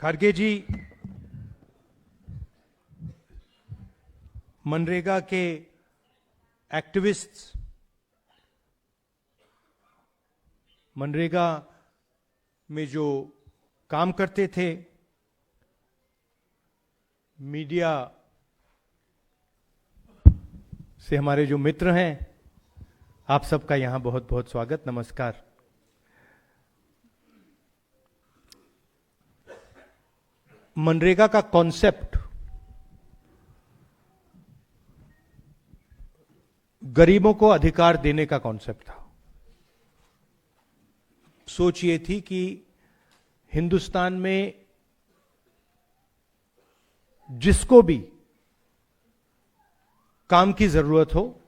खड़गे जी मनरेगा के एक्टिविस्ट्स, मनरेगा में जो काम करते थे, मीडिया से हमारे जो मित्र हैं, आप सबका यहां बहुत बहुत स्वागत, नमस्कार। मनरेगा का कॉन्सेप्ट गरीबों को अधिकार देने का कॉन्सेप्ट था। सोच ये थी कि हिंदुस्तान में जिसको भी काम की जरूरत हो,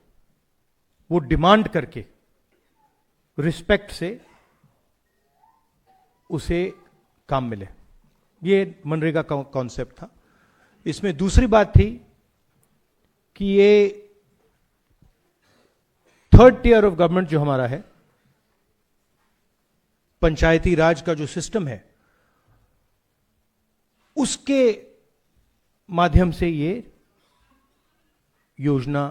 वो डिमांड करके रिस्पेक्ट से उसे काम मिले। ये मनरेगा का कॉन्सेप्ट था। इसमें दूसरी बात थी कि ये थर्ड टियर ऑफ गवर्नमेंट जो हमारा है, पंचायती राज का जो सिस्टम है, उसके माध्यम से ये योजना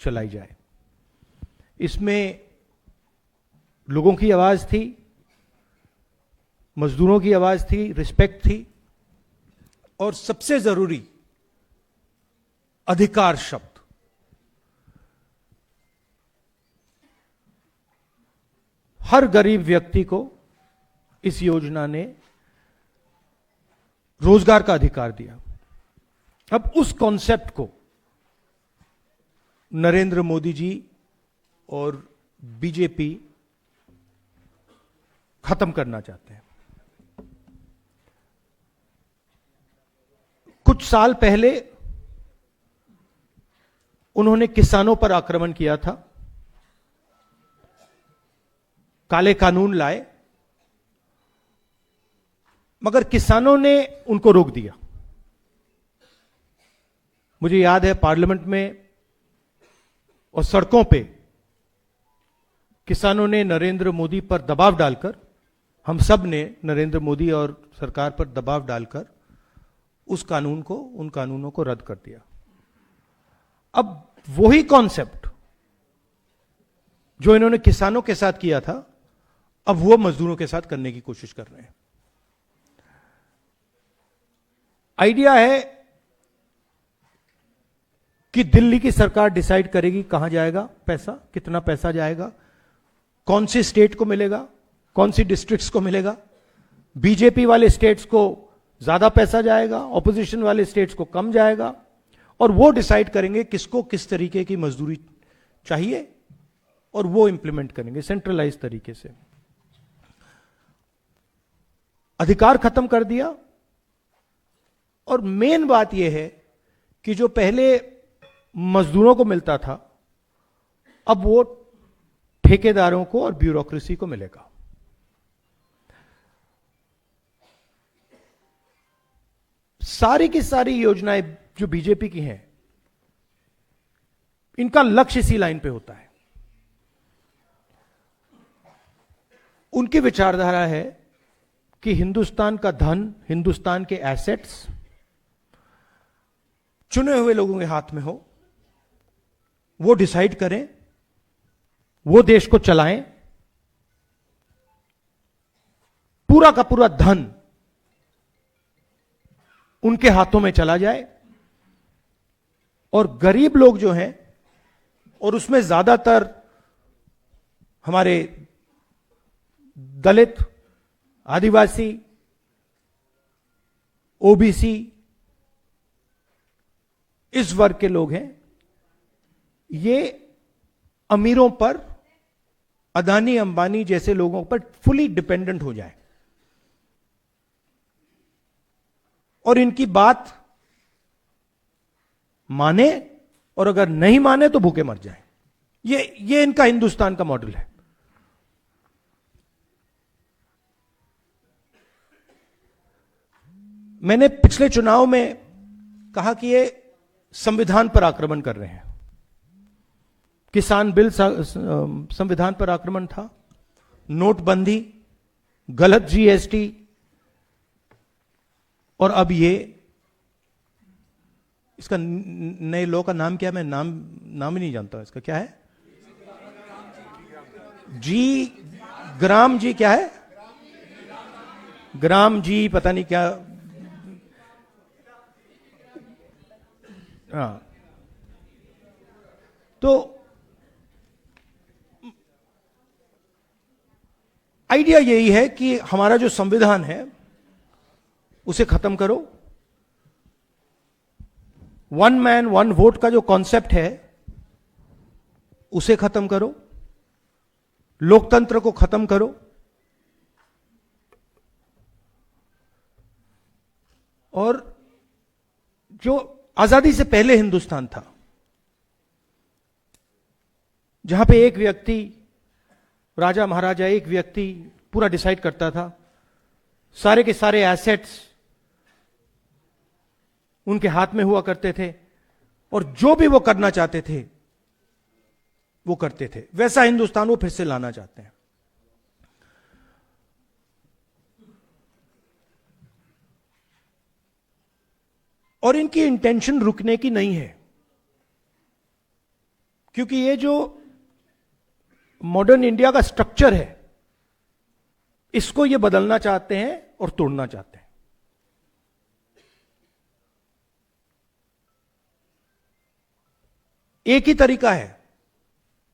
चलाई जाए। इसमें लोगों की आवाज थी, मजदूरों की आवाज थी, रिस्पेक्ट थी, और सबसे जरूरी अधिकार शब्द। हर गरीब व्यक्ति को इस योजना ने रोजगार का अधिकार दिया। अब उस कॉन्सेप्ट को नरेंद्र मोदी जी और बीजेपी खत्म करना चाहते हैं। कुछ साल पहले उन्होंने किसानों पर आक्रमण किया था, काले कानून लाए, मगर किसानों ने उनको रोक दिया। मुझे याद है पार्लियामेंट में और सड़कों पे किसानों ने नरेंद्र मोदी पर दबाव डालकर, हम सब ने नरेंद्र मोदी और सरकार पर दबाव डालकर उस कानून को, उन कानूनों को रद्द कर दिया। अब वही कॉन्सेप्ट जो इन्होंने किसानों के साथ किया था, अब वो मजदूरों के साथ करने की कोशिश कर रहे हैं। आइडिया है कि दिल्ली की सरकार डिसाइड करेगी कहां जाएगा पैसा, कितना पैसा जाएगा, कौन सी स्टेट को मिलेगा, कौन सी डिस्ट्रिक्ट्स को मिलेगा। बीजेपी वाले स्टेट्स को ज्यादा पैसा जाएगा, ऑपोजिशन वाले स्टेट्स को कम जाएगा, और वो डिसाइड करेंगे किसको किस तरीके की मजदूरी चाहिए, और वो इंप्लीमेंट करेंगे सेंट्रलाइज तरीके से। अधिकार खत्म कर दिया। और मेन बात यह है कि जो पहले मजदूरों को मिलता था, अब वो ठेकेदारों को और ब्यूरोक्रेसी को मिलेगा। सारी की सारी योजनाएं जो बीजेपी की हैं, इनका लक्ष्य इसी लाइन पे होता है। उनकी विचारधारा है कि हिंदुस्तान का धन, हिंदुस्तान के एसेट्स चुने हुए लोगों के हाथ में हो, वो डिसाइड करें, वो देश को चलाएं, पूरा का पूरा धन उनके हाथों में चला जाए, और गरीब लोग जो हैं, और उसमें ज्यादातर हमारे दलित, आदिवासी, ओबीसी, इस वर्ग के लोग हैं, ये अमीरों पर, अदानी अंबानी जैसे लोगों पर फुली डिपेंडेंट हो जाए, और इनकी बात माने, और अगर नहीं माने तो भूखे मर जाए। ये इनका हिंदुस्तान का मॉडल है। मैंने पिछले चुनाव में कहा कि ये संविधान पर आक्रमण कर रहे हैं। किसान बिल संविधान पर आक्रमण था, नोटबंदी, गलत जीएसटी, और अब ये इसका नए लॉ का नाम क्या है, मैं नाम ही नहीं जानता इसका, क्या है? जी ग्राम जी क्या है? ग्राम जी पता नहीं क्या। हाँ, तो आइडिया यही है कि हमारा जो संविधान है उसे खत्म करो। वन मैन वन वोट का जो कॉन्सेप्ट है उसे खत्म करो, लोकतंत्र को खत्म करो, और जो आजादी से पहले हिंदुस्तान था, जहां पे एक व्यक्ति, राजा महाराजा, एक व्यक्ति पूरा डिसाइड करता था, सारे के सारे एसेट्स उनके हाथ में हुआ करते थे, और जो भी वो करना चाहते थे वो करते थे, वैसा हिंदुस्तान वो फिर से लाना चाहते हैं। और इनकी इंटेंशन रुकने की नहीं है, क्योंकि ये जो मॉडर्न इंडिया का स्ट्रक्चर है इसको ये बदलना चाहते हैं और तोड़ना चाहते हैं। एक ही तरीका है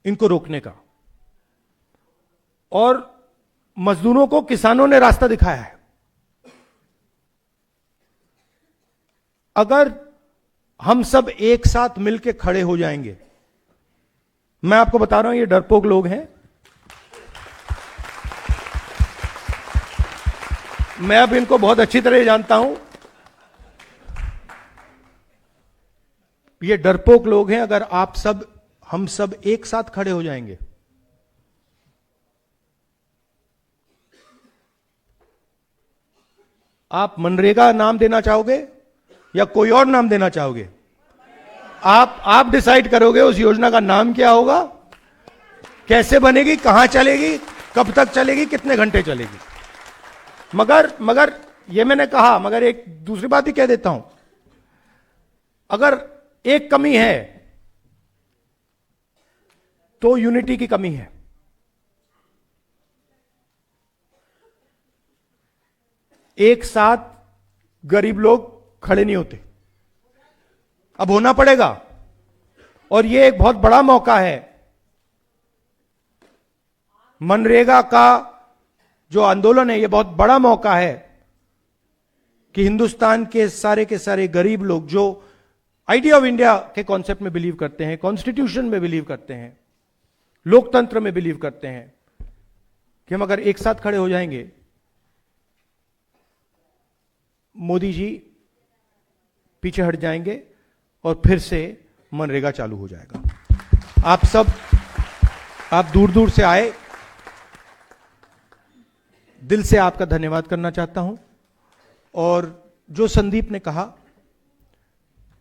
इनको रोकने का, और मजदूरों को किसानों ने रास्ता दिखाया है। अगर हम सब एक साथ मिलकर खड़े हो जाएंगे, मैं आपको बता रहा हूं ये डरपोक लोग हैं, मैं अब इनको बहुत अच्छी तरह जानता हूं, ये डरपोक लोग हैं। अगर आप सब, हम सब एक साथ खड़े हो जाएंगे, आप मनरेगा नाम देना चाहोगे या कोई और नाम देना चाहोगे? आप डिसाइड करोगे उस योजना का नाम क्या होगा, कैसे बनेगी, कहां चलेगी, कब तक चलेगी, कितने घंटे चलेगी। मगर ये मैंने कहा, मगर एक दूसरी बात ही कह देता हूं, अगर एक कमी है तो यूनिटी की कमी है। एक साथ गरीब लोग खड़े नहीं होते, अब होना पड़ेगा, और यह एक बहुत बड़ा मौका है। मनरेगा का जो आंदोलन है, यह बहुत बड़ा मौका है कि हिंदुस्तान के सारे गरीब लोग जो आइडिया ऑफ इंडिया के कॉन्सेप्ट में बिलीव करते हैं, कॉन्स्टिट्यूशन में बिलीव करते हैं, लोकतंत्र में बिलीव करते हैं, कि हम अगर एक साथ खड़े हो जाएंगे, मोदी जी पीछे हट जाएंगे और फिर से मनरेगा चालू हो जाएगा। आप सब, आप दूर दूर से आए, दिल से आपका धन्यवाद करना चाहता हूं। और जो संदीप ने कहा,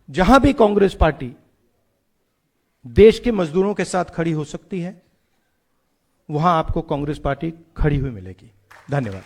जहां भी कांग्रेस पार्टी देश के मजदूरों के साथ खड़ी हो सकती है, वहां आपको कांग्रेस पार्टी खड़ी हुई मिलेगी। धन्यवाद।